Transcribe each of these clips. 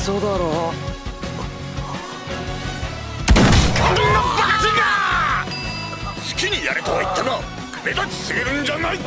嘘だろ。こんなバカが好きにやれとは言ったが目立ちすぎるんじゃない。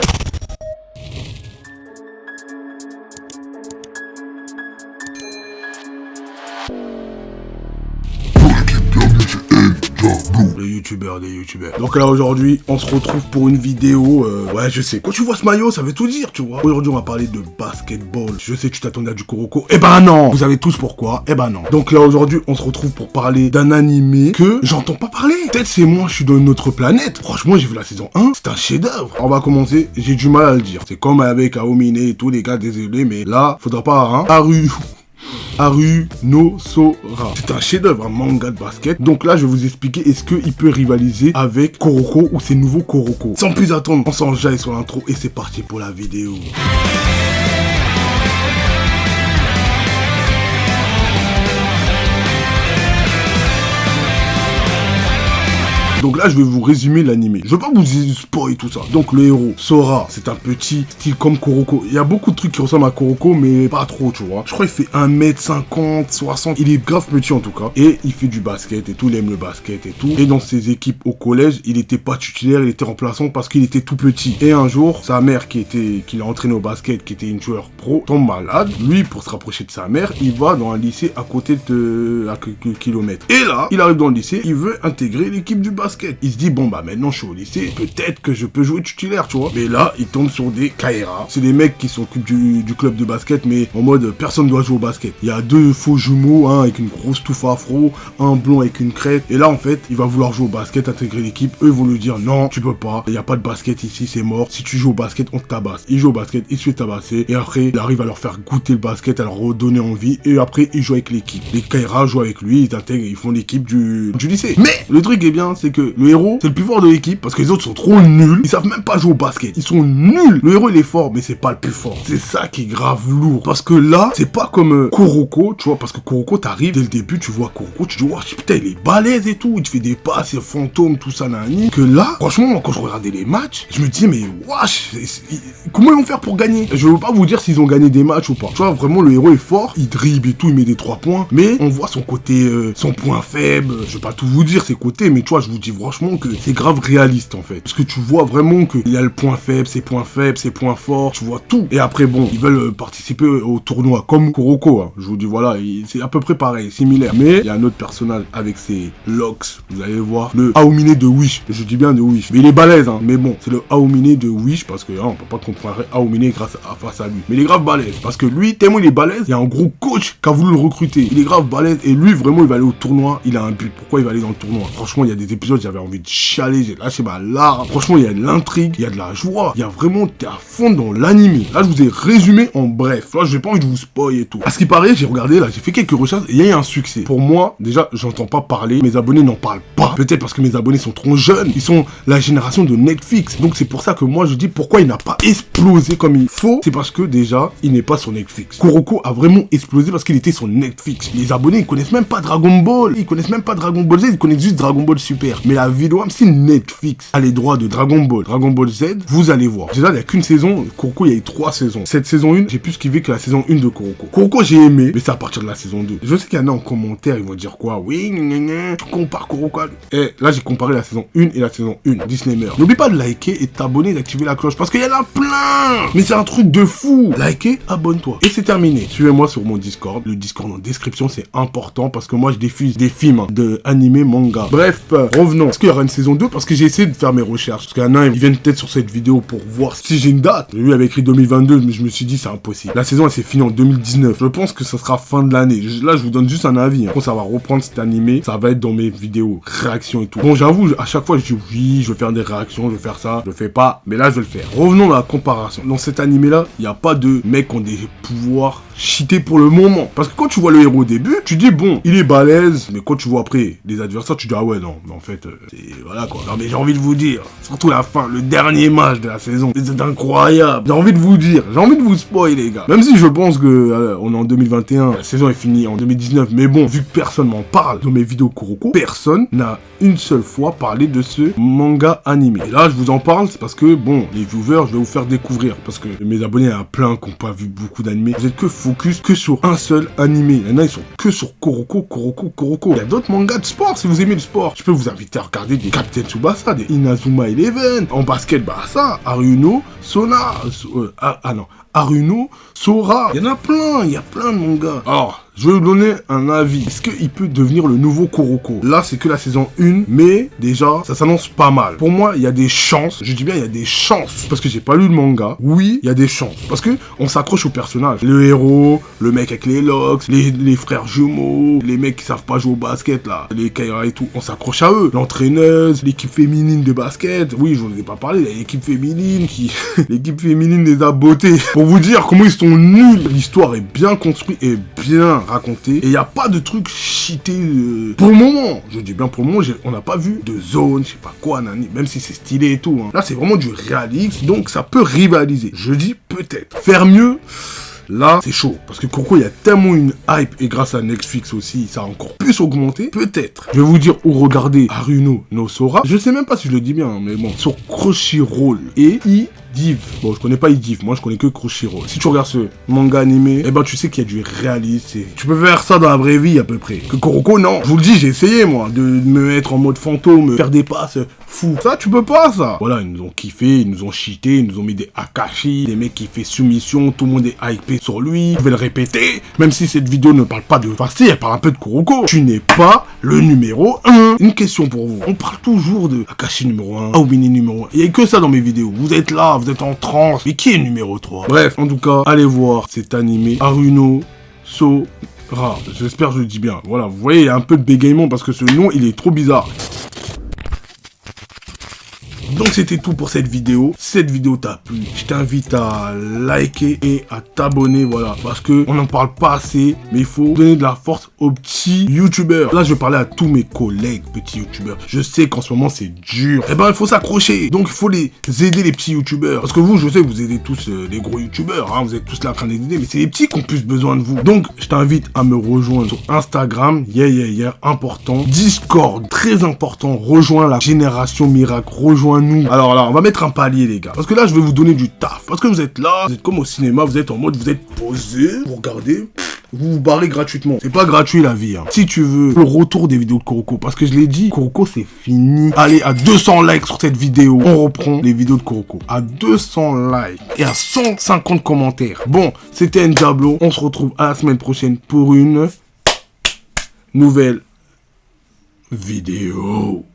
Les youtubeurs. Donc là aujourd'hui, on se retrouve pour une vidéo, ouais je sais, quand tu vois ce maillot, ça veut tout dire, tu vois. Aujourd'hui on va parler de basketball. Je sais que tu t'attendais à du Kuroko. Eh ben non. Vous savez tous pourquoi. Eh ben non. Donc là aujourd'hui, on se retrouve pour parler d'un animé que j'entends pas parler. Peut-être c'est moi, je suis dans une autre planète. Franchement, j'ai vu la saison 1, c'est un chef-d'œuvre. On va commencer, j'ai du mal à le dire. C'est comme avec Aomine et tous les gars, désolé, mais là, faudra pas, hein. Haru no Sora. C'est un chef-d'œuvre, un manga de basket. Donc là, je vais vous expliquer est-ce qu'il peut rivaliser avec Kuroko ou ses nouveaux Kuroko. Sans plus attendre, on s'enjaille sur l'intro et c'est parti pour la vidéo. Donc là, je vais vous résumer l'animé. Je veux pas vous spoil tout ça. Donc le héros, Sora, c'est un petit style comme Kuroko. Il y a beaucoup de trucs qui ressemblent à Kuroko, mais pas trop, tu vois. Je crois qu'il fait 1m50, 60. Il est grave petit en tout cas. Et il fait du basket et tout. Il aime le basket et tout. Et dans ses équipes au collège, il était pas titulaire, il était remplaçant parce qu'il était tout petit. Et un jour, sa mère qui l'a entraîné au basket, qui était une joueur pro, tombe malade. Lui, pour se rapprocher de sa mère, il va dans un lycée à côté de à quelques kilomètres. Et là, il arrive dans le lycée, il veut intégrer l'équipe du basket. Il se dit, bon bah maintenant je suis au lycée, peut-être que je peux jouer titulaire, tu vois. Mais là, il tombe sur des Kaera. C'est des mecs qui s'occupent du club de basket, mais en mode personne doit jouer au basket. Il y a deux faux jumeaux, un avec une grosse touffe afro, un blond avec une crête. Et là en fait, il va vouloir jouer au basket, intégrer l'équipe. Eux vont lui dire, non, tu peux pas. Il n'y a pas de basket ici, c'est mort. Si tu joues au basket, on te tabasse. Il joue au basket, il se fait tabasser. Et après, il arrive à leur faire goûter le basket, à leur redonner envie. Et après, il joue avec l'équipe. Les Kaera jouent avec lui, ils intègrent, ils font l'équipe du lycée. Mais le truc est bien, c'est que le héros, c'est le plus fort de l'équipe parce que les autres sont trop nuls. Ils savent même pas jouer au basket. Ils sont nuls. Le héros, il est fort, mais c'est pas le plus fort. C'est ça qui est grave lourd. Parce que là, c'est pas comme Kuroko, tu vois. Parce que Kuroko, t'arrives dès le début, tu vois Kuroko, tu dis, oh, putain, il est balèze et tout. Il te fait des passes, il fantôme, tout ça, nani. Que là, franchement, moi, quand je regardais les matchs, je me dis, mais wesh, comment ils vont faire pour gagner? Je veux pas vous dire s'ils ont gagné des matchs ou pas. Tu vois, vraiment, le héros est fort. Il dribble et tout, il met des 3 points. Mais on voit son côté, son point faible. Je vais pas tout vous dire, ses côtés, mais tu vois, je vous dis franchement que c'est grave réaliste en fait. Parce que tu vois vraiment qu'il y a le point faible, ses points forts, tu vois tout. Et après bon, ils veulent participer au tournoi comme Kuroko, hein. Je vous dis voilà, c'est à peu près pareil, similaire. Mais il y a un autre personnage avec ses locks, vous allez voir, le Aomine de Wish. Je dis bien de Wish. Mais il est balèze, hein. Mais bon, c'est le Aomine de Wish parce que hein, on peut pas comparer Aomine face à lui. Mais il est grave balèze. Parce que lui, tellement il est balèze, il y a un gros coach qui a voulu le recruter. Il est grave balèze et lui vraiment il va aller au tournoi, il a un but. Pourquoi il va aller dans le tournoi? Franchement, il y a des épisodes, j'avais envie de chialer, j'ai lâché ma larme. Franchement, il y a de l'intrigue, il y a de la joie, il y a vraiment, t'es à fond dans l'anime. Là, je vous ai résumé en bref. Là, j'ai pas envie de vous spoil et tout. À ce qui paraît, j'ai regardé là, j'ai fait quelques recherches et il y a eu un succès. Pour moi, déjà, j'entends pas parler, mes abonnés n'en parlent pas. Peut-être parce que mes abonnés sont trop jeunes, ils sont la génération de Netflix. Donc c'est pour ça que moi je dis pourquoi il n'a pas explosé comme il faut. C'est parce que déjà, il n'est pas sur Netflix. Kuroko a vraiment explosé parce qu'il était sur Netflix. Les abonnés, ils connaissent même pas Dragon Ball. Ils connaissent même pas Dragon Ball Z, ils connaissent juste Dragon Ball Super. Mais la vidéo, même si Netflix a les droits de Dragon Ball Z, vous allez voir. Déjà, il n'y a qu'une saison. Kuroko, il y a eu 3 saisons. Cette saison 1, j'ai plus kiffé que la saison 1 de Kuroko. Kuroko, j'ai aimé, mais c'est à partir de la saison 2. Je sais qu'il y en a en commentaire, ils vont dire quoi? Oui, tu compares Kuroko à... Eh, là, j'ai comparé la saison 1 et la saison 1. Disney meurt. N'oublie pas de liker et t'abonner et d'activer la cloche parce qu'il y en a plein. Mais c'est un truc de fou. Likez, abonne-toi. Et c'est terminé. Suivez-moi sur mon Discord. Le Discord en description, c'est important parce que moi, je diffuse des films de animé, manga. Bref, revenons. Est-ce qu'il y aura une saison 2? Parce que j'ai essayé de faire mes recherches. Parce qu'il y en a, ils viennent peut-être sur cette vidéo pour voir si j'ai une date. Lui avait écrit 2022, mais je me suis dit, c'est impossible. La saison, elle s'est finie en 2019. Je pense que ça sera fin de l'année. Là, je vous donne juste un avis. Quand ça va reprendre cet animé, ça va être dans mes vidéos, réactions et tout. Bon, j'avoue, à chaque fois, je dis oui, je vais faire des réactions, je vais faire ça. Je le fais pas, mais là, je vais le faire. Revenons à la comparaison. Dans cet animé-là, il n'y a pas de mecs qui ont des pouvoirs cheatés pour le moment. Parce que quand tu vois le héros au début, tu dis bon, il est balèze, mais quand tu vois après les adversaires, tu dis ah ouais, non, mais en fait, voilà quoi. Non mais j'ai envie de vous dire, surtout la fin, le dernier match de la saison, c'est incroyable. J'ai envie de vous dire, j'ai envie de vous spoiler les gars. Même si je pense que on est en 2021, la saison est finie en 2019, mais bon, vu que personne m'en parle dans mes vidéos Kuroko, personne n'a une seule fois parlé de ce manga animé. Et là, je vous en parle, c'est parce que, bon, les viewers, je vais vous faire découvrir, parce que mes abonnés, il y en a plein qui n'ont pas vu beaucoup d'animés. Vous êtes que focus que sur un seul animé. Il y en a, ils sont que sur Kuroko. Il y a d'autres mangas de sport, si vous aimez le sport. Je peux vous inviter à regarder des Captain Tsubasa, des Inazuma Eleven. En basket, bah ça, Haruno, Haruno, Sora. Il y en a plein, il y a plein de mangas. Alors, je vais vous donner un avis. Est-ce qu'il peut devenir le nouveau Kuroko? Là, c'est que la saison 1, mais déjà, ça s'annonce pas mal. Pour moi, il y a des chances. Je dis bien, il y a des chances. Parce que j'ai pas lu le manga. Oui, il y a des chances. Parce que on s'accroche au personnage. Le héros, le mec avec les locks, les frères jumeaux, les mecs qui savent pas jouer au basket, là, les Kaira et tout. On s'accroche à eux. L'entraîneuse, l'équipe féminine de basket. Oui, je vous en ai pas parlé. L'équipe féminine qui... l'équipe féminine les a bottés. Pour vous dire comment ils sont nuls. L'histoire est bien construite et bien raconté et il n'y a pas de truc cheaté pour le moment. Je dis bien pour le moment, on n'a pas vu de zone, je sais pas quoi, nani, même si c'est stylé et tout. Hein. Là, c'est vraiment du réalisme, donc ça peut rivaliser. Je dis peut-être. Faire mieux, là, c'est chaud. Parce que Kuroko, il y a tellement une hype et grâce à Netflix aussi, ça a encore plus augmenté. Peut-être. Je vais vous dire où regarder Haruno no Sora. Je sais même pas si je le dis bien, mais bon. Sur Crunchyroll et Div. Bon, je connais pas Div, moi je connais que Crunchyroll. Si tu regardes ce manga animé, eh ben tu sais qu'il y a du réalisme. Tu peux faire ça dans la vraie vie à peu près. Que Kuroko, non. Je vous le dis, j'ai essayé moi de me mettre en mode fantôme, faire des passes fou. Ça, tu peux pas ça. Voilà, ils nous ont kiffé, ils nous ont cheaté, ils nous ont mis des Akashi, des mecs qui fait soumission, tout le monde est hypé sur lui. Je vais le répéter, même si cette vidéo ne parle pas de... Enfin si, elle parle un peu de Kuroko. Tu n'es pas le numéro 1. Une question pour vous. On parle toujours de Akashi numéro 1, Aomini numéro 1. Il y a que ça dans mes vidéos. Vous êtes là, vous êtes en transe. Mais qui est numéro 3? Bref, en tout cas, allez voir cet animé Haruno Sora. J'espère que je le dis bien. Voilà, vous voyez, il y a un peu de bégaiement parce que ce nom, il est trop bizarre. Donc c'était tout pour cette vidéo. Si cette vidéo t'a plu, je t'invite à liker et à t'abonner, voilà. Parce que on n'en parle pas assez, mais il faut donner de la force aux petits youtubeurs. Là, je vais parler à tous mes collègues petits youtubeurs. Je sais qu'en ce moment, c'est dur. Eh ben, il faut s'accrocher. Donc, il faut les aider, les petits youtubeurs. Parce que vous, je sais que vous aidez tous les gros youtubeurs. Hein, vous êtes tous là en train d'aider, mais c'est les petits qui ont plus besoin de vous. Donc, je t'invite à me rejoindre sur Instagram. Important. Discord, très important. Rejoins la Génération Miracle. Rejoins-nous. Alors là, on va mettre un palier, les gars. Parce que là, je vais vous donner du taf. Parce que vous êtes là, vous êtes comme au cinéma, vous êtes en mode, vous êtes posé, vous regardez, vous vous barrez gratuitement. C'est pas gratuit, la vie. Hein. Si tu veux le retour des vidéos de Kuroko, parce que je l'ai dit, Kuroko, c'est fini. Allez, à 200 likes sur cette vidéo, on reprend les vidéos de Kuroko. À 200 likes et à 150 commentaires. Bon, c'était Ndiablo. On se retrouve à la semaine prochaine pour une nouvelle vidéo.